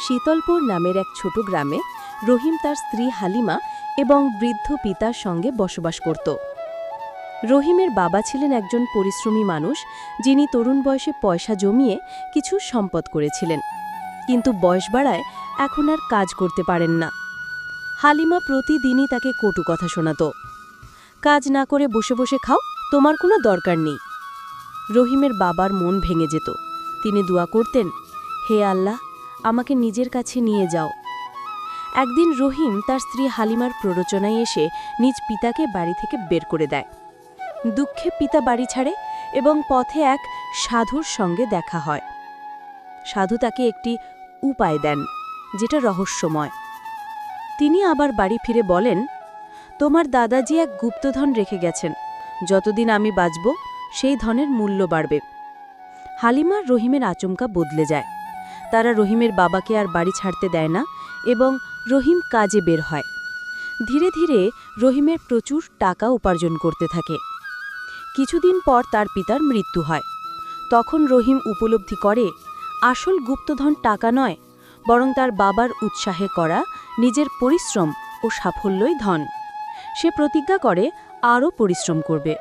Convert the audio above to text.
শীতলপুর নামের এক ছোট গ্রামে রহিম তার স্ত্রী হালিমা এবং বৃদ্ধ পিতার সঙ্গে বসবাস করত। রহিমের বাবা ছিলেন একজন পরিশ্রমী মানুষ, যিনি তরুণ বয়সে পয়সা জমিয়ে কিছু সম্পদ করেছিলেন, কিন্তু বয়স বাড়ায় এখন আর কাজ করতে পারেন না। হালিমা প্রতিদিনই তাকে কটু কথা শোনাত। কাজ না করে বসে বসে খাও, তোমার কোনো দরকার নেই। রহিমের বাবার মন ভেঙে যেত। তিনি দোয়া করতেন, হে আল্লাহ, আমাকে নিজের কাছে নিয়ে যাও। একদিন রহিম তার স্ত্রী হালিমার প্ররোচনায় এসে নিজ পিতাকে বাড়ি থেকে বের করে দেয়। দুঃখে পিতা বাড়ি ছাড়ে এবং পথে এক সাধুর সঙ্গে দেখা হয়। সাধু তাকে একটি উপায় দেন, যেটা রহস্যময়। তিনি আবার বাড়ি ফিরে বলেন, তোমার দাদাজি এক গুপ্তধন রেখে গেছেন, যতদিন আমি বাঁচব সেই ধনের মূল্য বাড়বে। হালিমা রহিমের আচমকা বদলে যায়। তারা রহিমের বাবাকে আর বাড়ি ছাড়তে দেয় না এবং রহিম কাজে বের হয়। ধীরে ধীরে রহিমের প্রচুর টাকা উপার্জন করতে থাকে। কিছুদিন পর তার পিতার মৃত্যু হয়। তখন রহিম উপলব্ধি করে, আসল গুপ্তধন টাকা নয়, বরং তার বাবার উৎসাহে করা নিজের পরিশ্রম ও সাফল্যই ধন। সে প্রতিজ্ঞা করে আরও পরিশ্রম করবে।